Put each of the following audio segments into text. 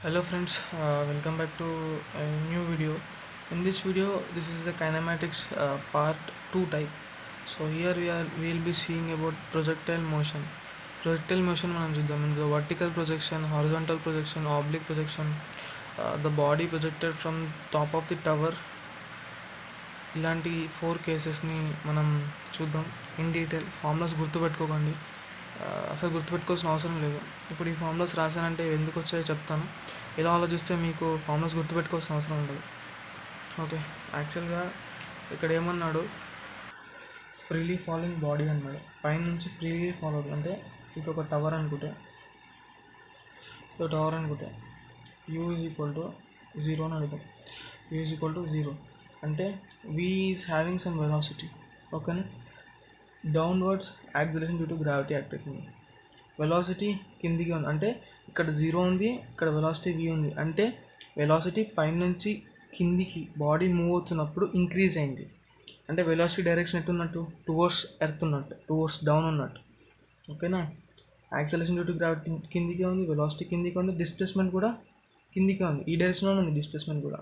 Hello friends, welcome back to a new video. In this video, this is the kinematics part 2 type. So here we will be seeing about projectile motion. Projectile motion మనం చూద్దాం. ఇందులో vertical projection, horizontal projection, oblique projection, the body projected from top of the tower. ఇలాంటి 4 కేసెస్ని మనం చూద్దాం in detail. Formulas గుర్తుపెట్టుకోకండి, అసలు గుర్తుపెట్టుకోవాల్సిన అవసరం లేదు. ఇప్పుడు ఈ ఫార్ములాస్ రాశానంటే ఎందుకు వచ్చాయో చెప్తాను. ఇలా ఆలోచిస్తే మీకు ఫార్ములాస్ గుర్తుపెట్టుకోవాల్సిన అవసరం ఉండదు. ఓకే, యాక్చువల్గా ఇక్కడ ఏమన్నాడు, ఫ్రీలీ ఫాలోయింగ్ బాడీ అన్నాడు. పైనుంచి ఫ్రీలీ ఫాలో అవుతుంది అంటే ఇది ఒక టవర్ అనుకుంటే, యూ ఈజ్ ఈక్వల్ టు 0 అని అడుగుతాం. యూ ఈజ్ ఈక్వల్ టు 0 అంటే v is having some velocity. ఓకేనా, downwards acceleration due to gravity act అవుతుంది. వెలాసిటీ కిందికి ఉంది అంటే ఇక్కడ 0 ఉంది, ఇక్కడ వెలాసిటీ v ఉంది అంటే వెలాసిటీ పైనుంచి కిందికి బాడీ మూవ్ అవుతున్నప్పుడు ఇంక్రీజ్ అయింది. అంటే వెలాసిటీ డైరెక్షన్ ఎట్టున్నట్టు, టువర్డ్స్ ఎర్త్ ఉన్నట్టు, టువర్డ్స్ డౌన్ ఉన్నట్టు. ఓకేనా, యాక్సిలరేషన్ డ్యూ టు గ్రావిటీ కిందికే ఉంది, వెలాసిటీ కిందికి ఉంది, డిస్ప్లేస్మెంట్ కూడా కిందికే ఉంది. ఈ డైరెక్షన్లో ఉంది డిస్ప్లేస్మెంట్ కూడా.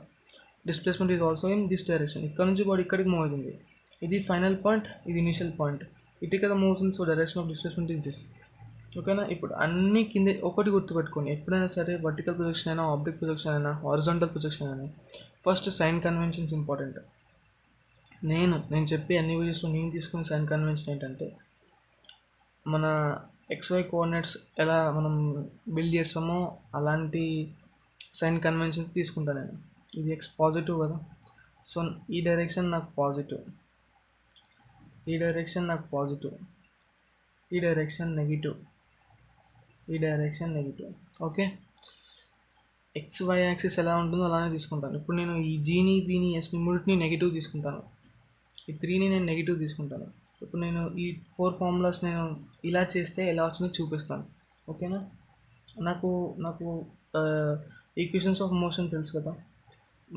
Displacement is also in this direction. ఇక్కడ నుంచి బాడీ ఇక్కడికి మూవ్ అవుతుంది. ఇది ఫైనల్ పాయింట్, ఇది ఇనిషియల్ పాయింట్. ఇటు కదా మూవ్ అవుతుంది. So direction of displacement is this. ఓకేనా, ఇప్పుడు అన్ని కింద ఒకటి గుర్తుపెట్టుకోండి. ఎప్పుడైనా సరే వర్టికల్ ప్రొజెక్షన్ అయినా, ఆబ్జెక్ట్ ప్రొజెక్షన్ అయినా, హారిజాంటల్ ప్రొజెక్షన్ అయినా, ఫస్ట్ సైన్ కన్వెన్షన్స్ ఇంపార్టెంట్. నేను చెప్పే అన్ని వీడియోస్లో నేను తీసుకునే సైన్ కన్వెన్షన్ ఏంటంటే, మన XY కోఆర్డినేట్స్ ఎలా మనం బిల్డ్ చేస్తామో అలాంటి సైన్ కన్వెన్షన్స్ తీసుకుంటాను నేను. ఇది x పాజిటివ్ కదా, సో ఈ డైరెక్షన్ నాకు పాజిటివ్, ఈ డైరెక్షన్ నాకు పాజిటివ్, ఈ డైరెక్షన్ నెగిటివ్, ఈ direction negative. Okay, XY axis ఎలా ఉంటుందో అలానే తీసుకుంటాను. ఇప్పుడు నేను ఈ జీని, బీని, ఎస్ని మూడింటిని నెగిటివ్ తీసుకుంటాను, ఈ 3ని నేను నెగిటివ్ తీసుకుంటాను. ఇప్పుడు నేను ఈ 4 ఫార్ములాస్ నేను ఇలా చేస్తే ఎలా వచ్చిందో చూపిస్తాను. ఓకేనా, నాకు ఈక్వేషన్స్ ఆఫ్ మోషన్ తెలుసు కదా,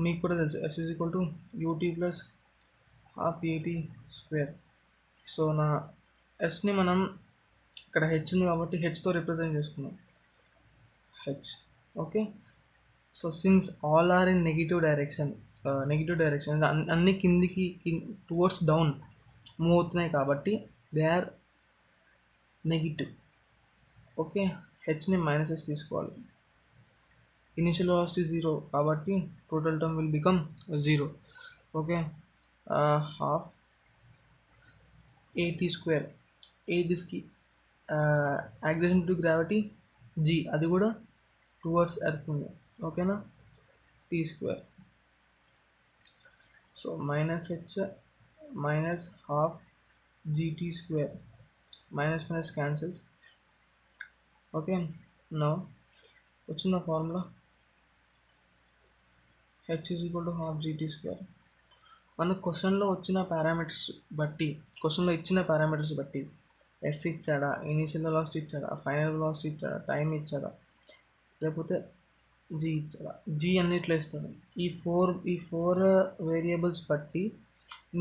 మీకు కూడా తెలుసు. S is equal to ut plus half at square. So నా ఎస్ని మనం ఇక్కడ హెచ్ ఉంది కాబట్టి హెచ్తో రిప్రజెంట్ చేసుకున్నాం, H. Okay, so since all are in negative direction అన్ని కిందికి టువర్డ్స్ డౌన్ మూవ్ అవుతున్నాయి కాబట్టి దే ఆర్ నెగిటివ్. ఓకే, హెచ్ని -s తీసుకోవాలి. ఇనిషియల్ వెలాసిటీ 0 కాబట్టి total term will become 0. Okay, half at square, ఏదిస్కి యాక్సిలరేషన్ టు గ్రావిటీ g, అది కూడా టువర్డ్స్ ఎర్త్ ఉంది. ఓకేనా, t square. So -h minus half gt square, minus minus cancels. Okay, now వచ్చిన formula h is equal to half gt square. మన క్వశ్చన్లో ఇచ్చిన parameters బట్టి ఎస్ ఇచ్చాడా, ఇనీషియల్ వెలాసిటీ ఇచ్చాడా, ఫైనల్ వెలాసిటీ ఇచ్చాడా, టైం ఇచ్చాడా, లేకపోతే జీ ఇచ్చాడా, జీ అన్నిట్లో ఇస్తాడు. ఈ ఫోర్ వేరియబుల్స్ బట్టి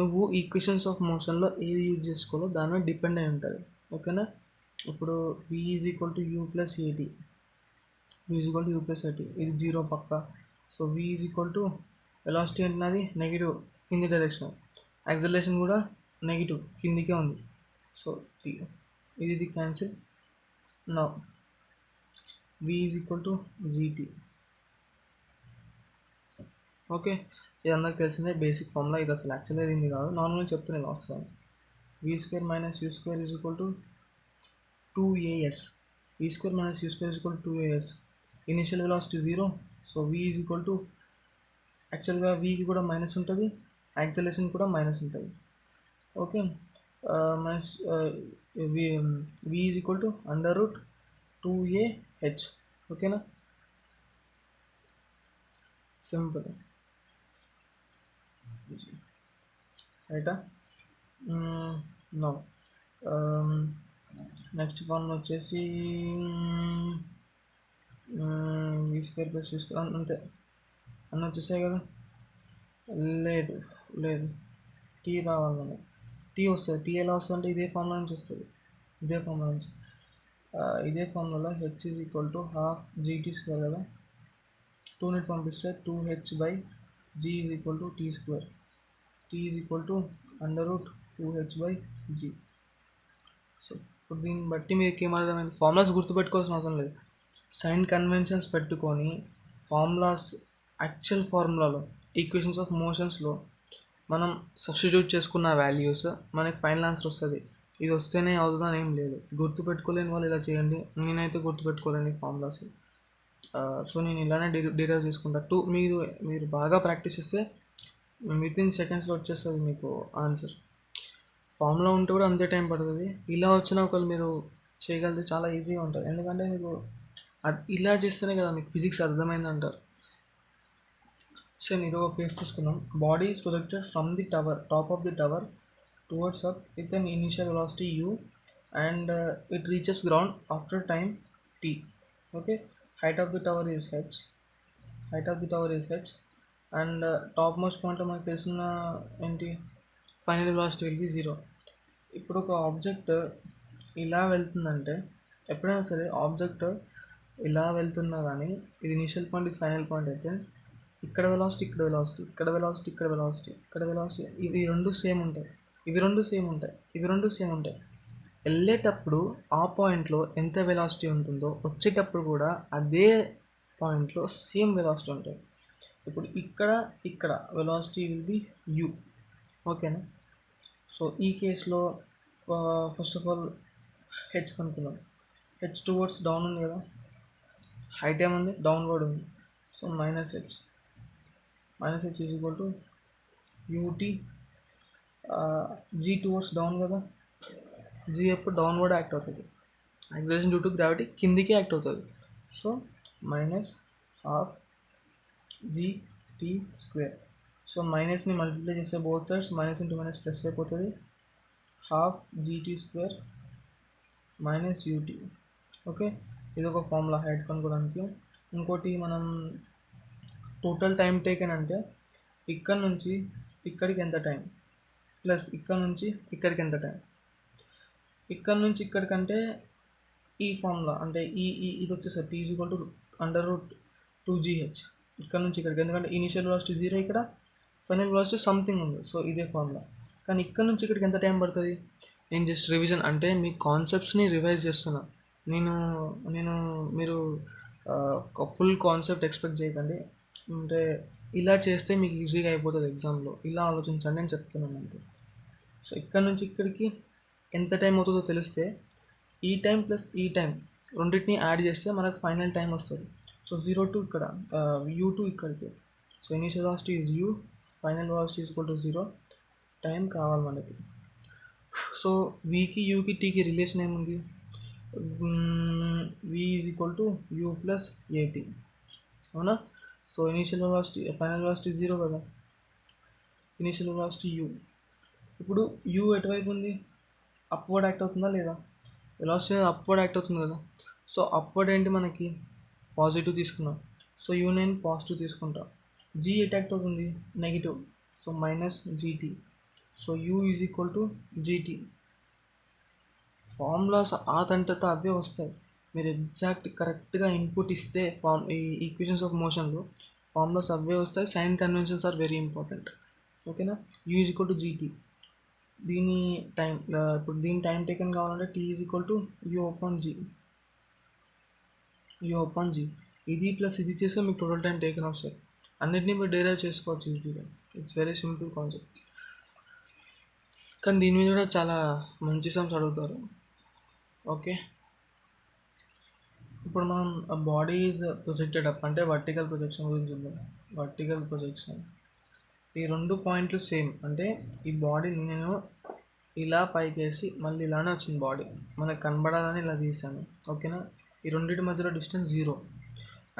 నువ్వు ఈక్వేషన్స్ ఆఫ్ మోషన్లో ఏది యూజ్ చేసుకోవాలో దాని మీద డిపెండ్ అయి ఉంటుంది. ఓకేనా, ఇప్పుడు v is equal to u plus ఏటీ, ఇది 0 పక్క. So v is equal to velocity అంటున్నది నెగిటివ్, కింది డైరెక్షన్, యాక్సిలరేషన్ కూడా నెగిటివ్, కిందికే ఉంది. సో t, ఇది cancel. Now v is equal to gt. Okay, ఇది అందరికి తెలిసిందే బేసిక్ ఫార్ములా. ఇది అసలు యాక్చువల్గా ఇది కాదు, నార్మల్గా చెప్తే నేను వస్తాను. v square minus u square is equal to 2as. v square minus u square is equal to 2as. Initial velocity 0, so v is equal to, యాక్చువల్గా vకి కూడా మైనస్ ఉంటుంది, యాక్సిలరేషన్ కూడా మైనస్ ఉంటుంది. Okay, minus v is equal to under root 2ah. ఓకేనా, simple రైటా. No next formula వచ్చేసి v square plus you square, అంతే అన్నీ వచ్చేసాయి కదా. లేదు టీ రావాలి మనం, టీ వస్తుంది. టీ ఎలా వస్తుంది అంటే ఇదే ఫార్ములా నుంచి వస్తుంది, ఇదే ఫార్ములాలో H is equal to half gt square కదా. 2ని పంపిస్తే 2h/g is equal to t square. t is equal to √2h/g. So ఇప్పుడు దీన్ని బట్టి మీకు ఏమర్థమైంది? ఫార్ములాస్ గుర్తుపెట్టుకోవాల్సిన అవసరం లేదు. సైన్ కన్వెన్షన్స్ పెట్టుకొని ఫార్ములాస్ యాక్చువల్ ఫార్ములాలో ఈక్వేషన్స్ ఆఫ్ మోషన్స్లో మనం సబ్స్టిట్యూట్ చేసుకున్న వాల్యూస్ మనకి ఫైనల్ ఆన్సర్ వస్తుంది. ఇది వస్తేనే అవుతుందని ఏం లేదు. గుర్తుపెట్టుకోలేని వాళ్ళు ఇలా చేయండి. నేనైతే గుర్తుపెట్టుకోలేని ఫార్ములాస్. సో నేను ఇలానే డిరైవ్ చేసుకుంటా. మీరు బాగా ప్రాక్టీస్ చేస్తే వితిన్ సెకండ్స్లో వచ్చేస్తుంది మీకు ఆన్సర్. ఫార్ములా ఉంటే కూడా అంతే టైం పడుతుంది. ఇలా వచ్చినా ఒకవేళ మీరు చేయగలిగితే చాలా ఈజీగా ఉంటుంది. ఎందుకంటే మీకు ఇలా చేస్తేనే కదా మీకు ఫిజిక్స్ అర్థమైంది అంటారు. సో ఇది ఒక కేసు చూసుకుందాం. Body is projected from the top of the tower towards up with an initial velocity u and it reaches ground after time t. Okay, height of the tower is h and top most point మనకు తెలిసిన ఏంటి, final velocity will B 0. ఇప్పుడు ఒక object ఇలా వెళ్తుందంటే ఎప్పుడైనా సరే object ఇలా వెళ్తున్నా కానీ ఇది ఇనిషియల్ పాయింట్, ఇది ఫైనల్ పాయింట్ అయితే ఇక్కడ వెలాసిటీ, ఇక్కడ వెలాసిటీ, ఇక్కడ వెలాసిటీ, ఇక్కడ వెలాసిటీ, ఇక్కడ వెలాసిటీ, ఇవి రెండు సేమ్ ఉంటాయి. వెళ్ళేటప్పుడు ఆ పాయింట్లో ఎంత వెలాసిటీ ఉంటుందో వచ్చేటప్పుడు కూడా అదే పాయింట్లో సేమ్ వెలాసిటీ ఉంటుంది. ఇప్పుడు ఇక్కడ వెలాసిటీ విల్ బి u. ఓకేనా? సో ఈ కేసులో ఫస్ట్ ఆఫ్ ఆల్ హెచ్ కనుక్కుందాం. హెచ్ టువర్డ్స్ డౌన్ ఉంది కదా, హైట్ ఏముంది, డౌన్వర్డ్ ఉంది. So minus H is equal to ut. g towards down కదా, g ఎప్పుడు డౌన్వర్డ్ యాక్ట్ అవుతుంది, యాక్సిలరేషన్ డ్యూ టు గ్రావిటీ కిందికి యాక్ట్ అవుతుంది. So minus half gt square. So మైనస్ని మల్టిప్లై చేస్తే both sides minus into minus plus అయిపోతుంది. Half gt square minus ut. Okay, ఇది ఒక ఫార్ములా హైట్ కనుక్కోవడానికి. ఇంకోటి మనం టోటల్ టైం టేకెన్ అంటే ఇక్కడ నుంచి ఇక్కడికి ఎంత టైం ప్లస్ ఇక్కడ నుంచి ఇక్కడికి ఎంత టైం. ఇక్కడ నుంచి ఇక్కడికంటే ఈ ఫార్ములా అంటే ఇది వచ్చేసరి t is equal to √2gh. ఇక్కడ నుంచి ఇక్కడికి, ఎందుకంటే ఇనిషియల్ వెలాసిటీ 0, ఇక్కడ ఫైనల్ వెలాసిటీ సంథింగ్ ఉంది. సో ఇదే ఫార్ములా. కానీ ఇక్కడ నుంచి ఇక్కడికి ఎంత టైం పడుతుంది? నేను జస్ట్ రివిజన్ అంటే మీ కాన్సెప్ట్స్ని రివైజ్ చేస్తున్నా. మీరు ఫుల్ కాన్సెప్ట్ ఎక్స్పెక్ట్ చేయకండి. అంటే ఇలా చేస్తే మీకు ఈజీగా అయిపోతుంది ఎగ్జామ్లో. ఇలా ఆలోచించండి నేను చెప్తున్నాను అంతే. సో ఇక్కడ నుంచి ఇక్కడికి ఎంత టైం అవుతుందో తెలిస్తే ఈ టైం ప్లస్ ఈ టైం రెండింటిని యాడ్ చేస్తే మనకు ఫైనల్ టైం వస్తుంది. సో 0 to ఇక్కడ u2 ఇక్కడికి. So initial velocity is u, final velocity is equal to 0. Time కావాలి మనకి. సో వీకి యూకి టీకి రిలేషన్ ఏముంది? v is equal to u plus at. అవునా? So initial velocity, final velocity 0 కదా, ఇనిషియల్ వెలాసిటీ u. ఇప్పుడు u ఎటువైపు ఉంది? అప్వర్డ్ యాక్ట్ అవుతుందా లేదా? వెలాసిటీ అప్వర్డ్ యాక్ట్ అవుతుంది కదా. సో అప్వర్డ్ ఏంటి మనకి? పాజిటివ్ తీసుకున్నాం. సో u నేను పాజిటివ్ తీసుకుంటా. g ఎట్ యాక్ట్ అవుతుంది? Negative. So minus gt. So u is equal to gt. Formulas ఆతంతట అవే వస్తాయి. మీరు ఎగ్జాక్ట్ కరెక్ట్గా ఇన్పుట్ ఇస్తే ఈ ఈక్వేషన్స్ ఆఫ్ మోషన్లో ఫార్ములాస్ అవే వస్తాయి. Sign conventions are very important. ఓకేనా? u is equal to gt. ఇప్పుడు దీని టైం టేకెన్ కావాలంటే t is equal to u upon g. ఇది ప్లస్ ఇది చేస్తే మీకు టోటల్ టైం టేకెన్ వస్తాయి. అన్నిటినీ మీరు డెరైవ్ చేసుకోవచ్చు ఈజీగా. It's very simple concept. కానీ దీని మీద కూడా చాలా మంచి సమ్స్ అడుగుతారు. ఓకే, ఇప్పుడు మనం బాడీ ఈజ్ ప్రొజెక్టెడ్ అప్ అంటే వర్టికల్ ప్రొజెక్షన్ గురించి ఉంది. వర్టికల్ ప్రొజెక్షన్, ఈ రెండు పాయింట్లు సేమ్. అంటే ఈ బాడీని నేను ఇలా పైకేసి మళ్ళీ ఇలానే వచ్చింది బాడీ, మనకు కనబడాలని ఇలా తీసాను. ఓకేనా? ఈ రెండింటి మధ్యలో డిస్టెన్స్ 0.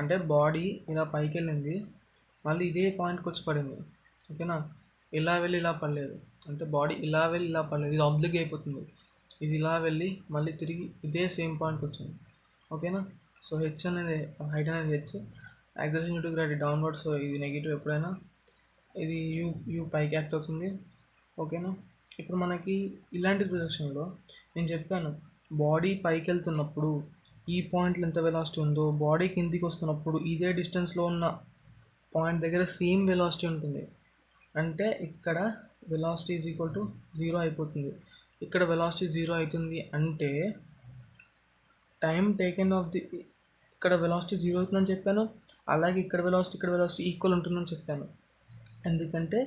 అంటే బాడీ ఇలా పైకి వెళ్ళింది, మళ్ళీ ఇదే పాయింట్కి వచ్చి పడింది. ఓకేనా? ఇలా వెళ్ళి ఇలా పడలేదు. అంటే బాడీ ఇలా వెళ్ళి ఇలా పడలేదు, ఇది ఆబ్లిక్ అయిపోతుంది. ఇది ఇలా వెళ్ళి మళ్ళీ తిరిగి ఇదే సేమ్ పాయింట్కి వచ్చింది. ఓకేనా? సో హెచ్ అనేది, హైట్ అనేది H, acceleration due to gravity downward. So ఇది నెగిటివ్ ఎప్పుడైనా. ఇది యూ పైకి యాక్ట్ అవుతుంది. ఓకేనా? ఇప్పుడు మనకి ఇలాంటి ప్రొజెక్షన్లో నేను చెప్పాను, బాడీ పైకి వెళ్తున్నప్పుడు ఈ పాయింట్లో ఎంత వెలాసిటీ ఉందో బాడీ కిందికి వస్తున్నప్పుడు ఇదే డిస్టెన్స్లో ఉన్న పాయింట్ దగ్గర సేమ్ వెలాసిటీ ఉంటుంది. అంటే ఇక్కడ వెలాసిటీ ఈజ్ ఈక్వల్ టు 0 అయిపోతుంది. ఇక్కడ వెలాసిటీ 0 అవుతుంది అంటే టైం టేకెన్ ఆఫ్ ది ఇక్కడ వెలాసిటీ 0 అవుతుందని చెప్పాను, అలాగే ఇక్కడ వెలాసిటీ ఈక్వల్ ఉంటుందని చెప్పాను. ఎందుకంటే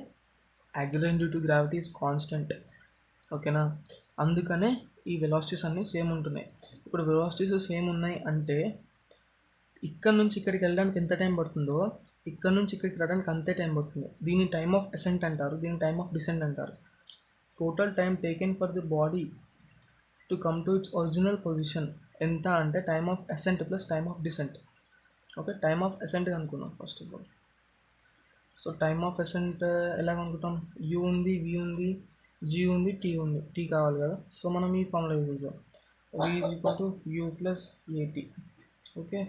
acceleration due to gravity is constant. ఓకేనా, అందుకనే ఈ వెలాసిటీస్ అన్నీ సేమ్ ఉంటున్నాయి. ఇప్పుడు వెలాసిటీస్ సేమ్ ఉన్నాయి అంటే ఇక్కడ నుంచి ఇక్కడికి వెళ్ళడానికి ఎంత టైం పడుతుందో ఇక్కడ నుంచి ఇక్కడికి రావడానికి అంతే టైం పడుతుంది. దీన్ని టైమ్ ఆఫ్ అసెంట్ అంటారు, దీన్ని టైమ్ ఆఫ్ డిసెంట్ అంటారు. Total time taken for the body to come to its original position ఎంత అంటే time of ascent plus time of descent. Okay, time of ascent అనుకున్నాం first of all. So time of ascent ఎలా అనుకుంటాం, you ఉంది, వి ఉంది, G ఉంది, tea ఉంది. Tea కావాలి కదా, సో మనం ఈ ఫార్ములా యూజ్ చేద్దాం. V is equal to u plus a t. Okay,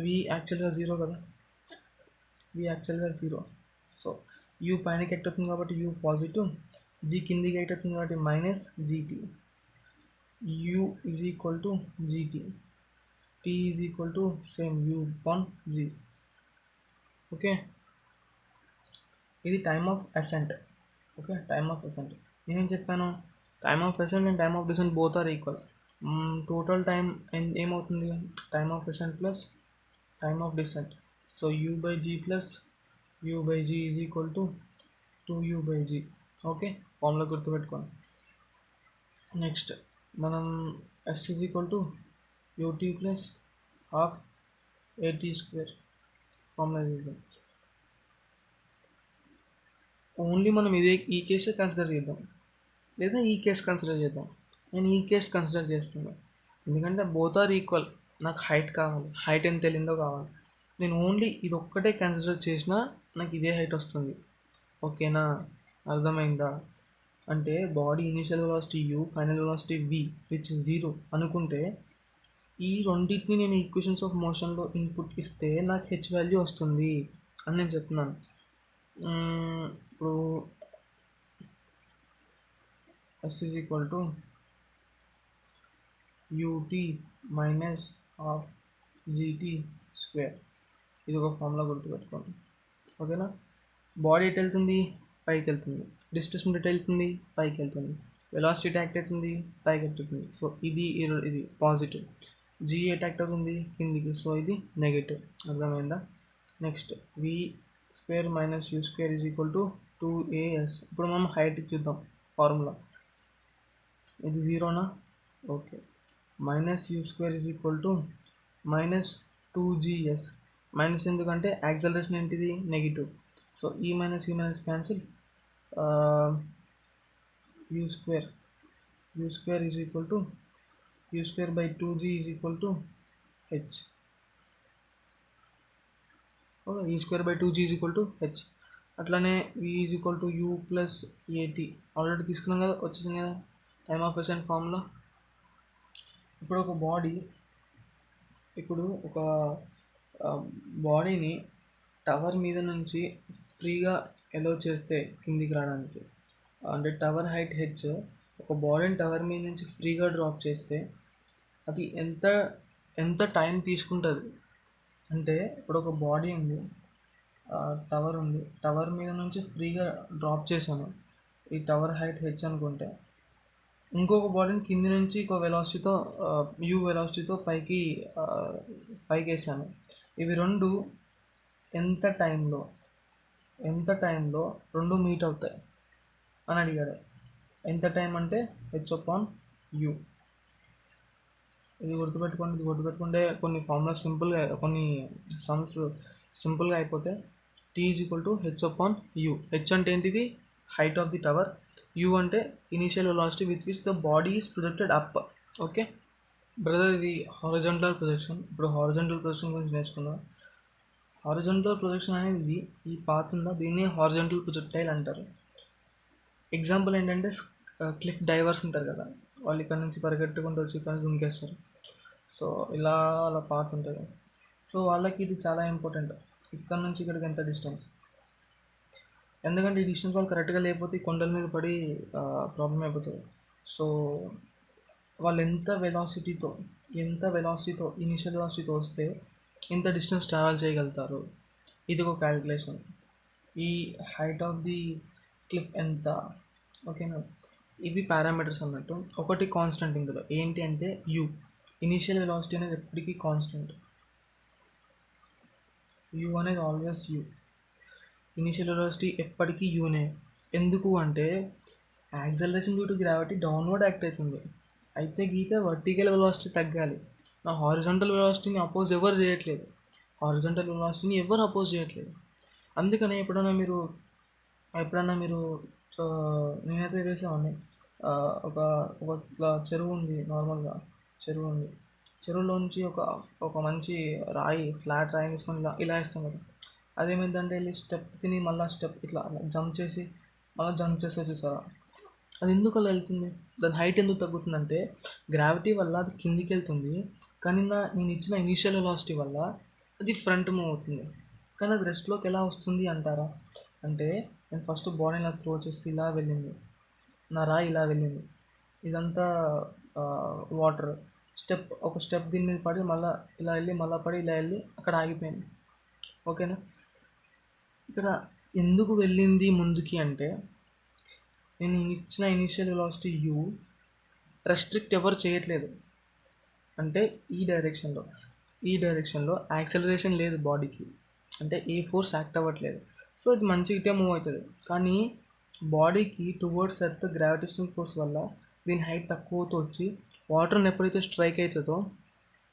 v యాక్చువల్గా 0 కదా, వి యాక్చువల్గా 0. సో యూ పైనకి ఎక్ట్ అవుతుంది కాబట్టి యూ పాజిటివ్, జీ కిందికి ఎక్ట్ అవుతుంది కాబట్టి minus g t. U is equal to g t, t is equal to same u upon g. Okay, ఇది time of ascent. Okay, time of ascent నేనేం చెప్పాను, time of ascent and time of descent both are equal. Total time ఏమవుతుంది, time of ascent plus time of descent. So u by g plus u by g is equal to 2u by g. Okay, formula గుర్తుపెట్టుకోండి. Next మనం yes is equal to u t plus half a t square formula చేద్దాం. Only మనం ఈ కేసే consider చేద్దాం, లేదా ఈ case consider చేద్దాం. నేను ఈ కేస్ కన్సిడర్ చేస్తున్నాను ఎందుకంటే బోత్ ఆర్ ఈక్వల్. నాకు హైట్ కావాలి, హైట్ ఎంత వెళ్ళిందో కావాలి. నేను ఓన్లీ ఇది ఒక్కటే కన్సిడర్ చేసినా నాకు ఇదే హైట్ వస్తుంది. ఓకేనా, అర్థమైందా? అంటే body initial velocity u, final velocity v which 0 అనుకుంటే ఈ రెండింటిని నేను ఈక్వేషన్స్ ఆఫ్ మోషన్లో ఇన్పుట్ ఇస్తే నాకు హెచ్ వాల్యూ వస్తుంది అని నేను చెప్తున్నాను. ఇప్పుడు s is equal to u t minus half g t square. ఇది ఒక ఫార్ములా గుర్తుపెట్టుకోండి. ఓకేనా, బాడీ ఎటు వెళ్తుంది, పైకి వెళ్తుంది. డిస్ప్లేస్మెంట్ ఎటు వెళ్తుంది, పైకి వెళ్తుంది. వెలాసిటీ యాక్ట్ అవుతుంది, పైకి వెళ్తుంది. సో ఇది పాజిటివ్. జీ అటాక్ట్ అవుతుంది కిందికి, సో ఇది నెగటివ్. అర్థమైందా? Next v square minus u square is equal to 2as. ఇప్పుడు మనం హైట్ చూద్దాం ఫార్ములా. ఇది 0నా? Okay, minus u square is equal to minus 2gs. Minus ఎందుకంటే యాక్సలరేషన్ ఏంటిది, నెగిటివ్. సో ఈ minus cancel. U square is equal to u square by 2g is equal to H. Okay, u square by 2g is equal to H. అట్లానే v is equal to u plus a t already తీసుకున్నాం కదా, వచ్చేసింది కదా time of assigned formula. ఇప్పుడు ఒక బాడీని tower మీద నుంచి ఫ్రీగా ఎలో చేస్తే కిందికి రావడానికి, అంటే టవర్ హైట్ హెచ్, ఒక బాడీని టవర్ మీద నుంచి ఫ్రీగా డ్రాప్ చేస్తే అది ఎంత టైం తీసుకుంటుంది అంటే, ఇప్పుడు ఒక బాడీ ఉంది, టవర్ ఉంది, టవర్ మీద నుంచి ఫ్రీగా డ్రాప్ చేశాను, ఈ టవర్ హైట్ హెచ్ అనుకుంటే ఇంకొక బాడీని కింది నుంచి ఇంకో వెలాసిటీతో యూ వెలాసిటీతో పైకి వేసాను. ఇవి రెండు ఎంత టైంలో రెండు మీట్ అవుతాయి అని అడిగాడు. ఎంత టైం అంటే హెచ్ అపాన్ యూ. ఇది గుర్తుపెట్టుకుంటే కొన్ని ఫార్ములాస్ కొన్ని సమ్స్ సింపుల్గా అయిపోతే. T is equal to H upon u. H అంటే ఏంటిది, height of the tower. U అంటే initial velocity with which the body is projected up. Okay brother, ఇది హారిజాంటల్ ప్రొజెక్షన్. ఇప్పుడు హారిజాంటల్ ప్రొజెక్షన్ గురించి నేర్చుకుందాం. హారిజాంటల్ ప్రొజెక్షన్ అనేది ఈ పాత్ ఉందా, దీన్ని హారిజాంటల్ ప్రొజెక్టైల్ అంటారు. ఎగ్జాంపుల్ ఏంటంటే క్లిఫ్ డైవర్స్ ఉంటారు కదా, వాళ్ళు ఇక్కడ నుంచి పరిగెట్టుకుంటూ వచ్చి ఇక్కడ నుంచి దుంకేస్తారు. సో ఇలా అలా పాత్ ఉంటుంది. సో వాళ్ళకి ఇది చాలా ఇంపార్టెంట్, ఇక్కడ నుంచి ఇక్కడికి ఎంత డిస్టెన్స్. ఎందుకంటే ఈ డిస్టెన్స్ వాళ్ళు కరెక్ట్గా లేకపోతే కొండల మీద పడి ప్రాబ్లం అయిపోతుంది. సో వాళ్ళు ఎంత వెలాసిటీతో ఇనిషియల్ వెలాసిటీతో వస్తే ఎంత డిస్టెన్స్ ట్రావెల్ చేయగలుగుతారు, ఇది ఒక క్యాలిక్యులేషన్. ఈ హైట్ ఆఫ్ ది క్లిఫ్ ఎంత, ఓకేనా. ఇవి పారామీటర్స్ అన్నట్టు. ఒకటి కాన్స్టెంట్ ఇందులో ఏంటి అంటే యూ. ఇనిషియల్ వెలాసిటీ అనేది ఎప్పటికీ కాన్స్టెంట్, యూ అనేది ఆల్వేస్ యూ. ఇనిషియల్ వెలాసిటీ ఎప్పటికీ యూనే. ఎందుకు అంటే acceleration due to gravity downward act అవుతుంది, అయితే గీత వర్టికల్ వెలాసిటీ తగ్గాలి. నా హారిజాంటల్ వెలాసిటీని అపోజ్ ఎవరు చేయట్లేదు, హారిజాంటల్ వెలాసిటీని ఎవరు అపోజ్ చేయట్లేదు. అందుకనే ఎప్పుడన్నా మీరు నేనైతే వేసేవాడిని. ఒక ఒక చెరువు ఉంది, నార్మల్గా చెరువు ఉంది. చెరువులోంచి ఒక మంచి రాయి, ఫ్లాట్ రాయి తీసుకొని ఇలా వేస్తాం కదా. అదేమైందంటే వెళ్ళి స్టెప్ తిని మళ్ళీ స్టెప్ ఇట్లా జంప్ చేసి మళ్ళీ జంప్ చేస్తే చూసారా, అది ఎందుకు అలా వెళ్తుంది, దాని హైట్ ఎందుకు తగ్గుతుందంటే గ్రావిటీ వల్ల అది కిందికి వెళ్తుంది, కానీ నేను ఇచ్చిన ఇనీషియల్ వెలాసిటీ వల్ల అది ఫ్రంట్ మూవ్ అవుతుంది. కానీ అది రెస్ట్లోకి ఎలా వస్తుంది అంటారా, అంటే నేను ఫస్ట్ బాడీని ఇలా త్రో చేస్తే ఇలా వెళ్ళింది, నా రాయి ఇలా వెళ్ళింది, ఇదంతా వాటర్. ఒక స్టెప్ దీని మీద పడి మళ్ళీ ఇలా వెళ్ళి మళ్ళీ పడి ఇలా వెళ్ళి అక్కడ ఆగిపోయింది, ఓకేనా. ఇక్కడ ఎందుకు వెళ్ళింది ముందుకి అంటే నేను ఇచ్చిన ఇనిషియల్ వెలాసిటీ యూ రెస్ట్రిక్ట్ ఎవరు చేయట్లేదు, అంటే ఈ డైరెక్షన్లో యాక్సలరేషన్ లేదు బాడీకి, అంటే ఏ ఫోర్స్ యాక్ట్ అవ్వట్లేదు. సో ఇది మంచిగా ఇటే మూవ్ అవుతుంది, కానీ బాడీకి టువర్డ్స్ ఎర్త్ గ్రావిటేషనల్ ఫోర్స్ వల్ల దీని హైట్ తక్కువతో వచ్చి వాటర్ని ఎప్పుడైతే స్ట్రైక్ అవుతుందో,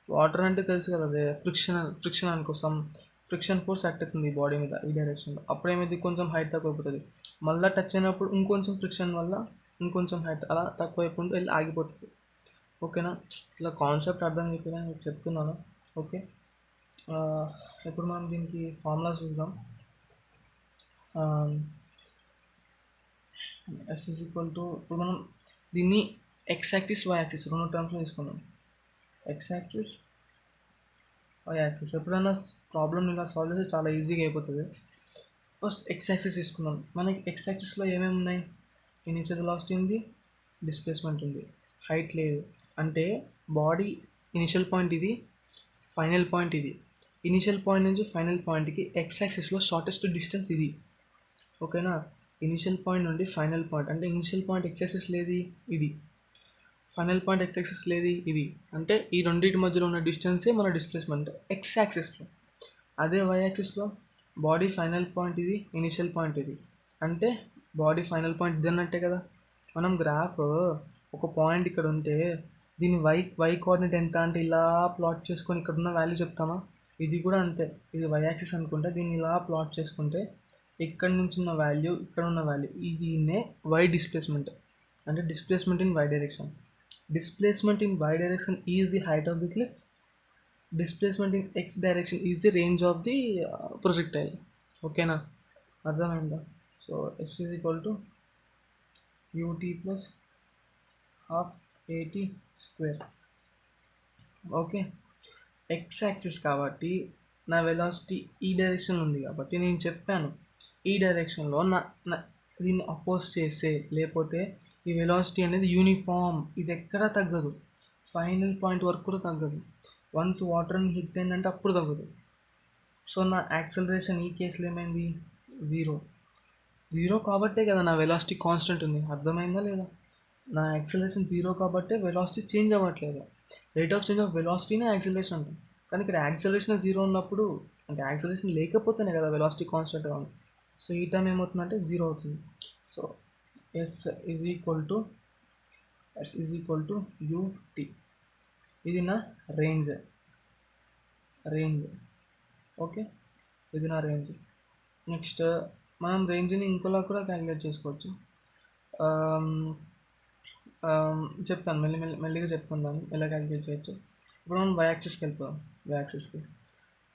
వాటర్ అంటే తెలుసు కదా, అదే ఫ్రిక్షన్ అనుకోసం ఫ్రిక్షన్ ఫోర్స్ యాక్ట్ అవుతుంది ఈ బాడీ మీద ఈ డైరెక్షన్లో, అప్పుడు ఏమైంది కొంచెం హైట్ తక్కువైపోతుంది, మళ్ళీ టచ్ అయినప్పుడు ఇంకొంచెం ఫ్రిక్షన్ వల్ల ఇంకొంచెం హైట్ అలా తక్కువైపోయి వెళ్ళి ఆగిపోతుంది, ఓకేనా. ఇలా కాన్సెప్ట్ అర్థం అయిపోయినా నేను చెప్తున్నాను, ఓకే. ఇప్పుడు మనం దీనికి ఫార్ములా చూద్దాం. ఎస్ ఈజ్ ఈక్వల్ టు, ఇప్పుడు మనం దీన్ని ఎక్స్ యాక్సిస్ వై యాక్సిస్ రెండు టర్మ్స్లో తీసుకున్నాం. ఎక్స్ యాక్సిస్ వై యాక్సిస్ ఎప్పుడైనా ప్రాబ్లమ్ ఇలా సాల్వ్ చేస్తే చాలా ఈజీగా అయిపోతుంది. ఫస్ట్ ఎక్స్ యాక్సిస్ తీసుకున్నాం. మనకి ఎక్స్ యాక్సిస్లో ఏమేమి ఉన్నాయి, ఇనిషియల్ వెలాసిటీ ఉంది, డిస్ప్లేస్మెంట్ ఉంది, హైట్ లేదు. అంటే బాడీ ఇనిషియల్ పాయింట్ ఇది, ఫైనల్ పాయింట్ ఇది. ఇనిషియల్ పాయింట్ నుంచి ఫైనల్ పాయింట్కి ఎక్స్ యాక్సిస్లో షార్టెస్ట్ డిస్టెన్స్ ఇది, ఓకేనా. ఇనిషియల్ పాయింట్ నుండి ఫైనల్ పాయింట్ అంటే ఇనిషియల్ పాయింట్ ఎక్స్ యాక్సిస్ లేది ఇది, ఫైనల్ పాయింట్ ఎక్స్ యాక్సిస్ లేది ఇది, అంటే ఈ రెండింటి మధ్యలో ఉన్న డిస్టెన్సే మన డిస్ప్లేస్మెంట్ ఎక్స్ యాక్సిస్లో. అదే వై యాక్సిస్లో బాడీ ఫైనల్ పాయింట్ ఇది, ఇనిషియల్ పాయింట్ ఇది, అంటే బాడీ ఫైనల్ పాయింట్ ఇది అన్నట్టే కదా. మనం గ్రాఫ్ ఒక పాయింట్ ఇక్కడ ఉంటే దీని వై కోఆర్డినేట్ ఎంత అంటే ఇలా ప్లాట్ చేసుకొని ఇక్కడ ఉన్న వాల్యూ చెప్తామా, ఇది కూడా అంతే. ఇది వై యాక్సిస్ అనుకుంటే దీన్ని ఇలా ప్లాట్ చేసుకుంటే ఇక్కడ నుంచి ఉన్న వాల్యూ ఇక్కడ ఉన్న వాల్యూ దీన్నే వై డిస్ప్లేస్మెంట్, అంటే displacement in y direction. Displacement in y direction is the height of the cliff, displacement in x direction is the range of the projectile, ఓకేనా. అర్థమైందా. So s is equal to u t plus half a t square, okay. X axis కాబట్టి నా velocity ఈ direction ఉంది కాబట్టి నేను చెప్పాను ఈ డైరెక్షన్లో దీన్ని అపోజ్ చేసే, లేకపోతే ఈ వెలాసిటీ అనేది యూనిఫామ్, ఇది ఎక్కడా తగ్గదు, ఫైనల్ పాయింట్ వరకు కూడా తగ్గదు. వన్స్ వాటర్ని హిట్ అయిందంటే అప్పుడు తగ్గదు. సో నా యాక్సలరేషన్ ఈ కేసులో ఏమైంది, జీరో కాబట్టే కదా నా వెలాసిటీ కాన్స్టెంట్ ఉంది, అర్థమైందా లేదా. నా యాక్సలరేషన్ జీరో కాబట్టే వెలాసిటీ చేంజ్ అవ్వట్లేదు, రేట్ ఆఫ్ చేంజ్ ఆఫ్ వెలాసిటీనే యాక్సలరేషన్ అంటాం. కానీ ఇక్కడ యాక్సలరేషన్ జీరో ఉన్నప్పుడు, అంటే యాక్సలరేషన్ లేకపోతేనే కదా వెలాసిటీ కాన్స్టెంట్గా ఉంది. సో ఈ టైం ఏమవుతుందంటే జీరో అవుతుంది. So s is equal to u t, ఇది నా రేంజ్, ఓకే, ఇది నా రేంజ్. నెక్స్ట్ మనం రేంజ్ని ఇంకోలా కూడా క్యాలిక్యులేట్ చేసుకోవచ్చు. చెప్తాను మెల్లిగా చెప్తాను దాన్ని ఎలా క్యాలిక్యులేట్ చేయొచ్చు. ఇప్పుడు మనం వై యాక్సిస్కి వెళ్ళిపోదాం. వై యాక్సిస్కి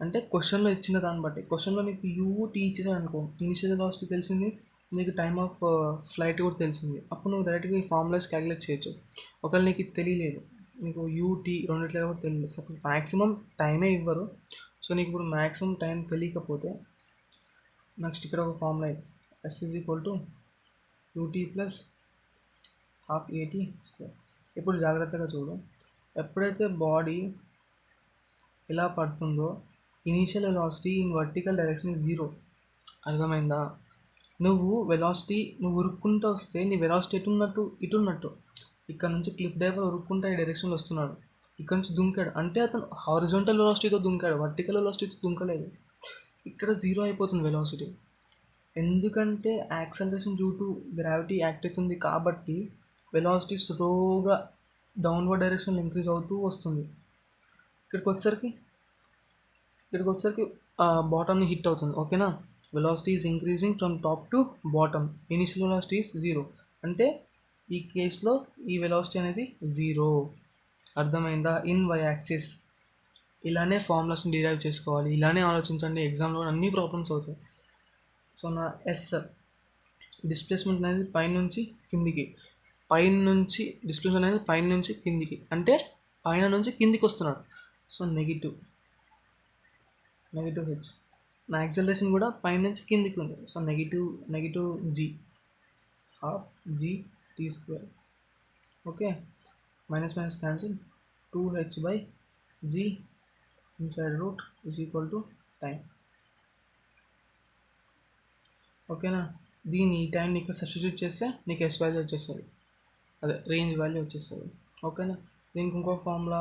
అంటే క్వశ్చన్లో ఇచ్చిన దాన్ని బట్టి, క్వశ్చన్లో నీకు యూటీ ఇచ్చేసాడు అనుకో, ఇనిషియల్ వెలాసిటీ తెలిసింది, నీకు టైమ్ ఆఫ్ ఫ్లైట్ కూడా తెలిసింది, అప్పుడు నువ్వు డైరెక్ట్గా ఈ ఫార్ములాస్ క్యాలిక్యులేట్ చేయొచ్చు. ఒకవేళ నీకు ఇది తెలియలేదు, నీకు యూటీ రెండిట్లో కూడా తెలియదు, సపోజ్ మ్యాక్సిమం టైమే ఇవ్వరు. సో నీకు ఇప్పుడు మ్యాక్సిమం టైం తెలియకపోతే నెక్స్ట్ ఇక్కడ ఒక formula, s is equal to u t plus half a t square. ఇప్పుడు జాగ్రత్తగా చూడు, ఎప్పుడైతే బాడీ ఇలా పడుతుందో initial velocity in vertical direction is 0. అర్థమైందా? నువ్వు ఉరుక్కుంటూ వస్తే నీ వెలాసిటీ ఇటున్నట్టు. ఇక్కడ నుంచి క్లిఫ్ డైవర్ ఉరుక్కుంటూ ఈ డైరెక్షన్లో వస్తున్నాడు, ఇక్కడ నుంచి దుంకాడు అంటే అతను హారిజాంటల్ వెలాసిటీతో దుంకాడు, వర్టికల్ వెలాసిటీతో దుంకలేదు. ఇక్కడ 0 అయిపోతుంది వెలాసిటీ. ఎందుకంటే acceleration due to gravity act అవుతుంది కాబట్టి వెలాసిటీ స్లోగా డౌన్వర్డ్ డైరెక్షన్లో ఇంక్రీజ్ అవుతూ వస్తుంది. ఇక్కడికి వచ్చేసరికి బాటమ్ని హిట్ అవుతుంది. ఓకేనా? Velocity is increasing from top to bottom. Initial velocity is 0. అంటే ఈ కేసులో ఈ వెలాసిటీ అనేది 0. అర్థమైందా? In y axis. ఇలానే ఫార్ములాస్ని డిరైవ్ చేసుకోవాలి, ఇలానే ఆలోచించండి, ఎగ్జామ్లో అన్ని ప్రాబ్లమ్స్ అవుతాయి. సో నా ఎస్ డిస్ప్లేస్మెంట్ అనేది పైనుంచి కిందికి, అంటే పైన నుంచి కిందికి వస్తున్నాడు. So negative h. నా యాక్సలరేషన్ కూడా పైన నుంచి కిందికి ఉంది. So negative g, half g t square. Okay, minus cancel. 2h/g inside root is equal to time. ఓకేనా? దీన్ని ఈ టైంని ఇక్కడ సబ్స్టిట్యూట్ చేస్తే నీకు ఎస్ వాల్యూ వచ్చేస్తుంది, అదే రేంజ్ వాల్యూ వచ్చేస్తుంది. ఓకేనా? దీనికి ఇంకో ఫార్ములా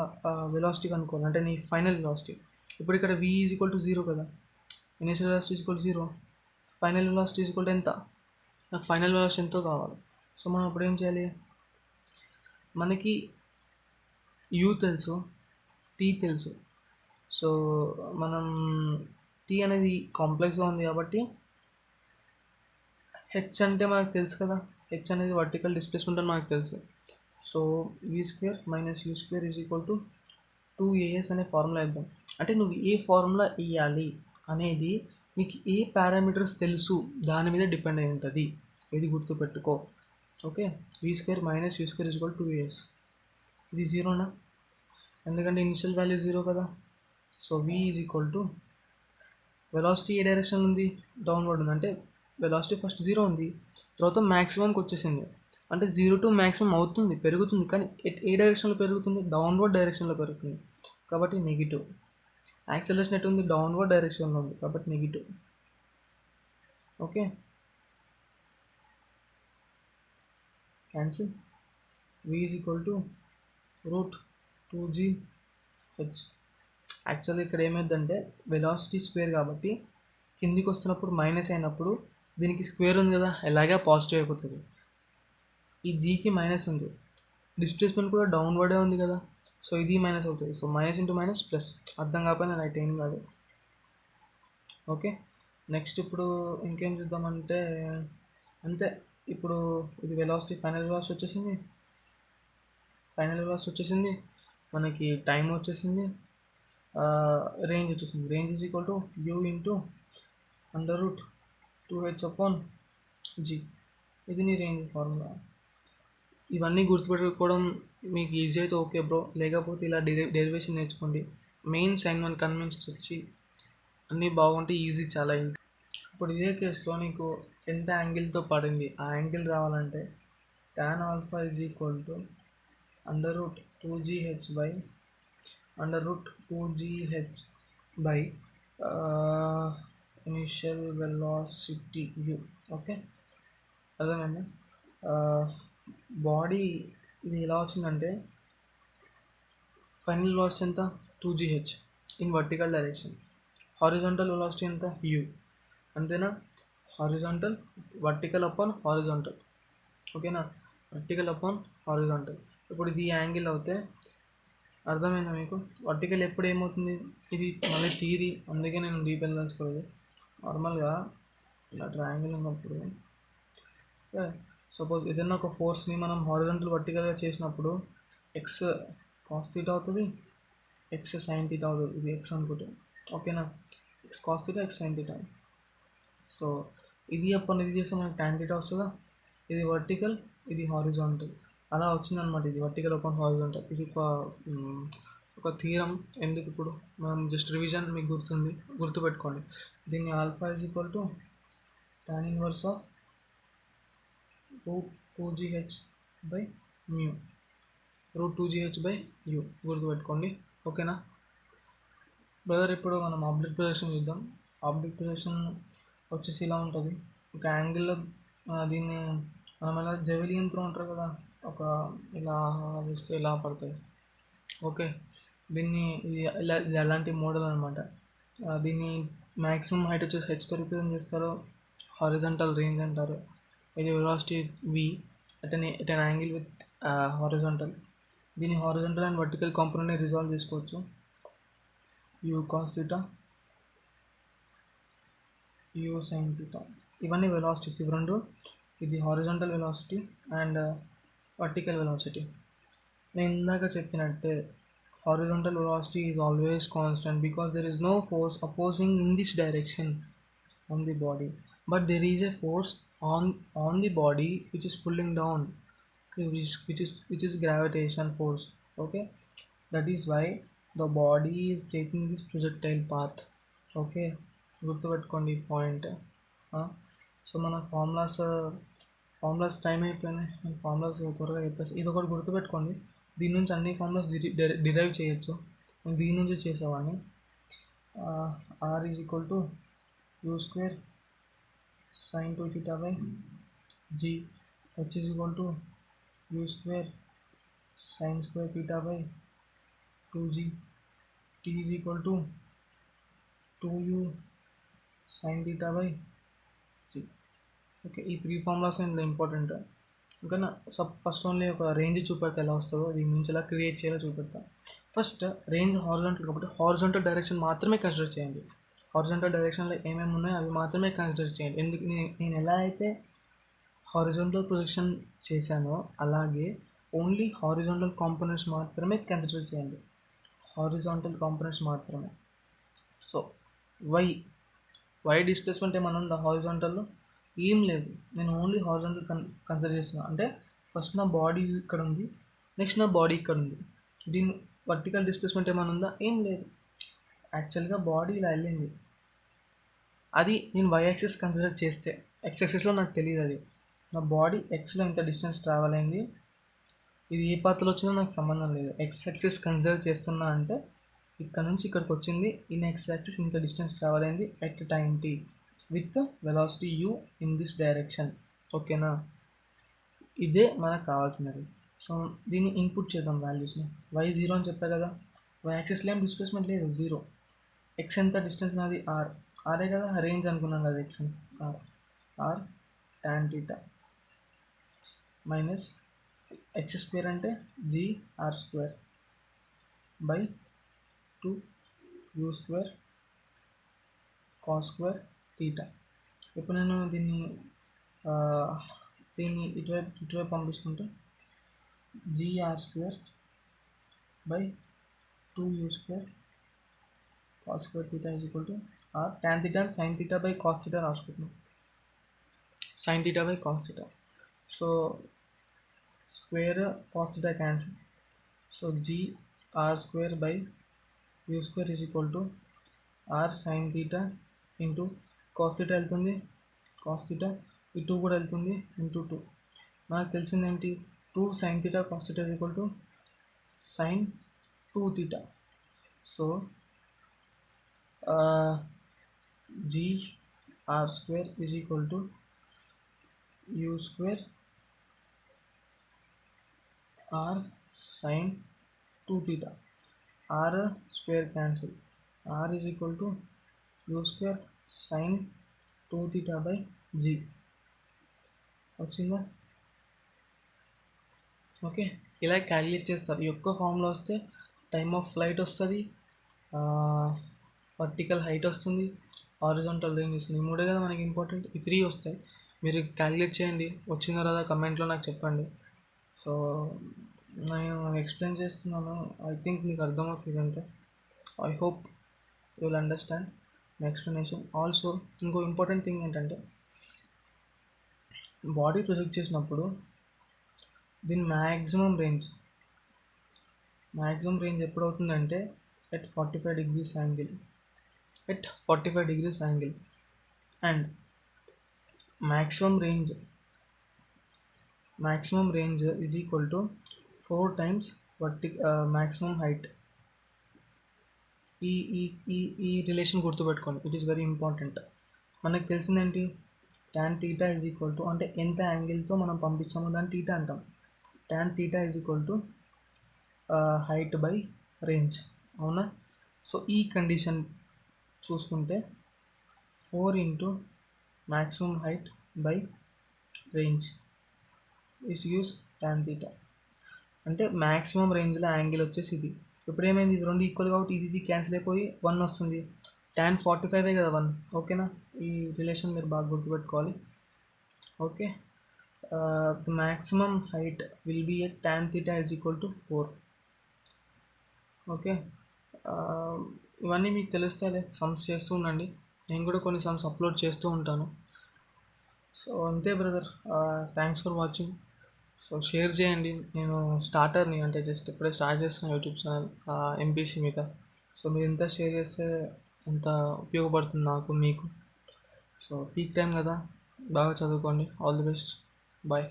వెలాసిటీ కనుక్కోవాలి, అంటే నీ ఫైనల్ వెలాసిటీ. ఇప్పుడు ఇక్కడ v ఈజ్ ఈక్వల్ టు 0 కదా, initial velocity is equal to 0, final velocity is equal to ఎంత? నాకు ఫైనల్ వెలాసిటీ ఎంతో కావాలి. సో మనం ఇప్పుడు ఏం చేయాలి, మనకి u తెలుసు, t తెలుసు. సో మనం t అనేది కాంప్లెక్స్గా ఉంది కాబట్టి హెచ్ అంటే మనకు తెలుసు కదా, హెచ్ అనేది వర్టికల్ డిస్ప్లేస్మెంట్ అని మనకు తెలుసు. So v² - u² is equal to 2as అనే ఫార్ములా ఇద్దాం. అంటే నువ్వు ఏ ఫార్ములా ఇవ్వాలి అనేది నీకు ఏ పారామీటర్స్ తెలుసు దాని మీద డిపెండ్ అయి ఉంటుంది, ఇది గుర్తుపెట్టుకో. Okay, v² - u² is equal to 2as. ఇది 0నా, ఎందుకంటే ఇనిషియల్ వాల్యూ 0 కదా. So v is equal to velocity A direction ఉంది, డౌన్వర్డ్ ఉంది. అంటే వెలాసిటీ ఫస్ట్ 0 ఉంది, తర్వాత మ్యాక్సిమంకి వచ్చేసింది. అంటే 0 to మ్యాక్సిమం అవుతుంది, పెరుగుతుంది, కానీ ఏ డైరెక్షన్లో పెరుగుతుంది, డౌన్వర్డ్ డైరెక్షన్లో పెరుగుతుంది కాబట్టి నెగిటివ్. యాక్సలరేషన్ ఎటు ఉంది, డౌన్వర్డ్ డైరెక్షన్లో ఉంది కాబట్టి negative. Okay, cancel. v is equal to root 2gh. యాక్చువల్గా ఇక్కడ ఏమైందంటే వెలాసిటీ స్క్వేర్ కాబట్టి కిందికి వస్తున్నప్పుడు మైనస్ అయినప్పుడు దీనికి స్క్వేర్ ఉంది కదా, ఎలాగే పాజిటివ్ అయిపోతుంది. ఈ జీకి మైనస్ ఉంది, డిస్ప్లేస్మెంట్ కూడా డౌన్వర్డే ఉంది కదా, సో ఇది మైనస్ అవుతుంది. So minus into minus plus. అర్థం కాకపోయినా రైట్ ఏం కాదు. ఓకే, నెక్స్ట్ ఇప్పుడు ఇంకేం చూద్దామంటే అంతే. ఇప్పుడు ఇది వెలాసిటీ, ఫైనల్ వెలాసిటీ వచ్చేసింది, మనకి టైం వచ్చేసింది, రేంజ్ వచ్చేసింది. Range is equal to u into √2h/g. ఇది నీ రేంజ్ ఫార్ములా. ఇవన్నీ గుర్తుపెట్టుకోవడం మీకు ఈజీ అయితే ఓకే బ్రో, లేకపోతే ఇలా డెరివేషన్ నేర్చుకోండి. మెయిన్ sin 1 కన్వెన్షన్స్ వచ్చి అన్నీ బాగుంటే ఈజీ, చాలా ఈజీ. ఇప్పుడు ఇదే కేసులో నీకు ఎంత యాంగిల్తో పడింది ఆ యాంగిల్ రావాలంటే tan α is equal to √2gh by initial velocity u. Okay, అర్థమైందా? బాడీ ఇది ఎలా వచ్చిందంటే ఫైనల్ వెలాసిటీ ఎంత, 2gh in vertical direction. Horizontal velocity ఎంత, u. అంతేనా? Vertical upon horizontal. ఓకేనా? Vertical upon horizontal. ఇప్పుడు ఇది యాంగిల్ అవుతే అర్థమైందా మీకు? వర్టికల్ ఎప్పుడు ఏమవుతుంది, ఇది మళ్ళీ థియరీ, అందుకే నేను డీప్ వెళ్ళదలుచుకోలేదు. నార్మల్గా ఇలా ట్రయాంగిల్ ఉన్నప్పుడు సపోజ్ ఏదైనా ఒక ఫోర్స్ని మనం హారిజాంటల్ వర్టికల్గా చేసినప్పుడు ఎక్స్ కాస్ థీటా అవుతుంది, ఎక్స్ సైన్ థీటా అవుతుంది. ఇది ఎక్స్ అనుకుంటే ఓకేనా, X cos theta, x sine theta. So ఇది అప్పుడు ఇది చేస్తే మనకి tan థీటా వస్తుందా, ఇది వర్టికల్, ఇది హారిజాంటల్, అలా వచ్చిందనమాట. ఇది వర్టికల్ అపాన్ హారిజాంటల్. ఇది ఒక థీరం. ఎందుకు ఇప్పుడు మనం జస్ట్ రివిజన్, మీకు గుర్తుపెట్టుకోండి. దీన్ని alpha is equal to tan inverse of √2gh/μ. √2gh/u గుర్తుపెట్టుకోండి. ఓకేనా బ్రదర్? ఇప్పుడు మనం ఆబ్జెక్ట్ ప్రొజెక్షన్ చూద్దాం. ఆబ్జెక్ట్ ప్రొజెక్షన్ వచ్చేసి ఇలా ఉంటుంది. ఒక యాంగిల్లో దీన్ని మనం ఎలా జెవెలియన్ త్రో ఉంటారు కదా, ఒక ఇలా వేస్తే ఇలా పడతాయి. ఓకే, దీన్ని ఇది అలాంటి మోడల్ అనమాట. దీన్ని మ్యాక్సిమం హైట్ వచ్చేసి హెచ్తో రిప్రజెంట్ చేస్తారు. హారిజంటల్ రేంజ్ అంటారు. ఇది velocity v at an angle with horizontal. దీన్ని హారిజంటల్ అండ్ వర్టికల్ కాంపోనెంట్ని రిజాల్వ్ చేసుకోవచ్చు. u cos theta, u sin theta, ఇవన్నీ వెలాసిటీస్. ఇవి రెండు, ఇది horizontal velocity and vertical velocity. నేను ఇందాక చెప్పినట్టే horizontal velocity is always constant because there is no force opposing in this direction on the body, but there is a force on the body which is pulling down, okay, which is gravitation force. Okay, that is why the body is taking this projectile path. Okay, గుర్తుపెట్టుకోండి ఈ point. So మన formulas time అయిపోయినాయి. నేను formulas త్వరగా చెప్పేసి ఇది ఒకటి గుర్తుపెట్టుకోండి. దీని నుంచి అన్ని ఫార్ములాస్ డిరైవ్ చేయొచ్చు. నేను దీని నుంచి చేసేవాడిని. r is equal to u square sin 2θ/g, h is equal to u square sin square θ/2g, t is equal to 2u sin θ/g. Okay, ఈ 3 ఫార్ములాస్ ఇందులో ఇంపార్టెంట్. ఓకేనా? ఫస్ట్ ఓన్లీ ఒక range చూపెడతా ఎలా వస్తుందో, దీని నుంచి ఎలా క్రియేట్ చేయాలో చూపెడతా. ఫస్ట్ రేంజ్ హారిజాంటల్ కాబట్టి హారిజాంటల్ డైరెక్షన్ మాత్రమే కన్సిడర్ చేయండి. హారిజాంటల్ డైరెక్షన్లో ఏమేమి ఉన్నాయో అవి మాత్రమే కన్సిడర్ చేయండి. ఎందుకు నేను ఎలా అయితే హారిజాంటల్ ప్రొజెక్షన్ చేశానో అలాగే ఓన్లీ హారిజాంటల్ కాంపోనెంట్స్ మాత్రమే కన్సిడర్ చేయండి. హారిజాంటల్ కాంపోనెంట్స్ మాత్రమే. సో వై డిస్ప్లేస్మెంట్ ఏమన్నా ఉందా హారిజాంటల్లో? ఏం లేదు. నేను ఓన్లీ హారిజాంటల్ కన్సిడర్ చేస్తున్నాను. అంటే ఫస్ట్ నా బాడీ ఇక్కడ ఉంది, నెక్స్ట్ నా బాడీ ఇక్కడ ఉంది. దీని వర్టికల్ డిస్ప్లేస్మెంట్ ఏమైనా ఉందా? ఏం లేదు. యాక్చువల్గా బాడీ ఇలా వెళ్ళింది, అది నేను వై యాక్సిస్ కన్సిడర్ చేస్తే, ఎక్స్ యాక్సిస్లో నాకు తెలియదు. అది నా బాడీ ఎక్స్లో ఇంత డిస్టెన్స్ ట్రావెల్ అయింది, ఇది ఏ పాత్రలో వచ్చిందో నాకు సంబంధం లేదు. ఎక్స్ యాక్సిస్ కన్సిడర్ చేస్తున్నా అంటే ఇక్కడ నుంచి ఇక్కడికి వచ్చింది, ఇన్ ఎక్స్ యాక్సిస్ ఇంత డిస్టెన్స్ ట్రావెల్ అయింది at time t with velocity u in this direction. ఓకేనా? ఇదే మనకు కావాల్సినది. సో దీన్ని ఇన్పుట్ చేద్దాం వాల్యూస్ని. y 0 అని చెప్పా కదా, y యాక్సిస్లో ఏం డిస్ప్లేస్మెంట్ లేదు, 0. x ఎంత డిస్టెన్స్ నాది? ఆరే కదా, రేంజ్ అనుకున్నాం కదా x అని. r tan θ మైనస్ x స్క్వేర్ అంటే gr square by 2u square cos square θ. ఇప్పుడు నేను దీన్ని ఇటువైపు పంపించుకుంటే gr square by 2u square cos square θ is equal to r tan θ sin θ by cos θ రాసుకుంటున్నాం. sin θ by cos θ. So square cos θ cancel. So gr square by u square is equal to r sin θ into cos θ వెళ్తుంది, cos θ ఈ 2 కూడా వెళ్తుంది, into 2. మనకు తెలిసింది ఏంటి? 2 sin θ cos θ is equal to sin 2θ. So gr square is equal to u square r sin 2θ. r square cancel, r is equal to u square sin 2θ by g. వచ్చిందా? Okay, ఇలా calculate చేస్తారు. ఈ యొక్క formula వస్తే time of flight వస్తుంది, vertical height వస్తుంది, horizontal range వస్తుంది. ఈ మూడే కదా మనకి ఇంపార్టెంట్. ఈ 3 వస్తాయి. మీరు క్యాలిక్యులేట్ చేయండి, వచ్చిందా రాదా కమెంట్లో నాకు చెప్పండి. సో నేను ఎక్స్ప్లెయిన్ చేస్తున్నాను, ఐ థింక్ మీకు అర్థమవుతుంది అంతే. I hope you will understand my explanation. Also ఇంకో ఇంపార్టెంట్ థింగ్ ఏంటంటే, బాడీ ప్రొజెక్ట్ చేసినప్పుడు దీని మ్యాక్సిమం రేంజ్ ఎప్పుడు అవుతుందంటే at 45 degrees angle, and maximum range is equal to 4 times maximum height. ఈ ఈ ఈ ఈ రిలేషన్ గుర్తుపెట్టుకోండి, ఇట్ ఈస్ వెరీ ఇంపార్టెంట్. మనకు తెలిసిందేంటి, tan theta is equal to, అంటే ఎంత యాంగిల్తో మనం పంపించామో దాన్ని టీటా అంటాం. tan theta is equal to height by range, అవునా? సో ఈ కండిషన్ చూసుకుంటే 4 into maximum height by range is use tan theta. అంటే మ్యాక్సిమం రేంజ్లో యాంగిల్ వచ్చేసి ఇది. ఇప్పుడు ఏమైంది, ఇది రెండు ఈక్వల్ కాబట్టి ఇది క్యాన్సిల్ అయిపోయి 1 వస్తుంది. tan 45 కదా 1, ఓకేనా? ఈ రిలేషన్ మీరు బాగా గుర్తుపెట్టుకోవాలి. Okay, the maximum height will be at tan theta is equal to 4. Okay, ఇవన్నీ మీకు తెలుస్తాయిలే, సమ్స్ చేస్తూ ఉండండి. నేను కూడా కొన్ని సమ్స్ అప్లోడ్ చేస్తూ ఉంటాను. సో అంతే brother, thanks for watching. So share చేయండి. నేను స్టార్టర్ని, అంటే జస్ట్ ఇప్పుడే స్టార్ట్ చేస్తున్న యూట్యూబ్ ఛానల్ ఎంపీసీ మీద. సో మీరు ఎంత షేర్ చేస్తే అంత ఉపయోగపడుతుంది నాకు, మీకు. సో పీక్ టైం కదా, బాగా చదువుకోండి. All the best, bye.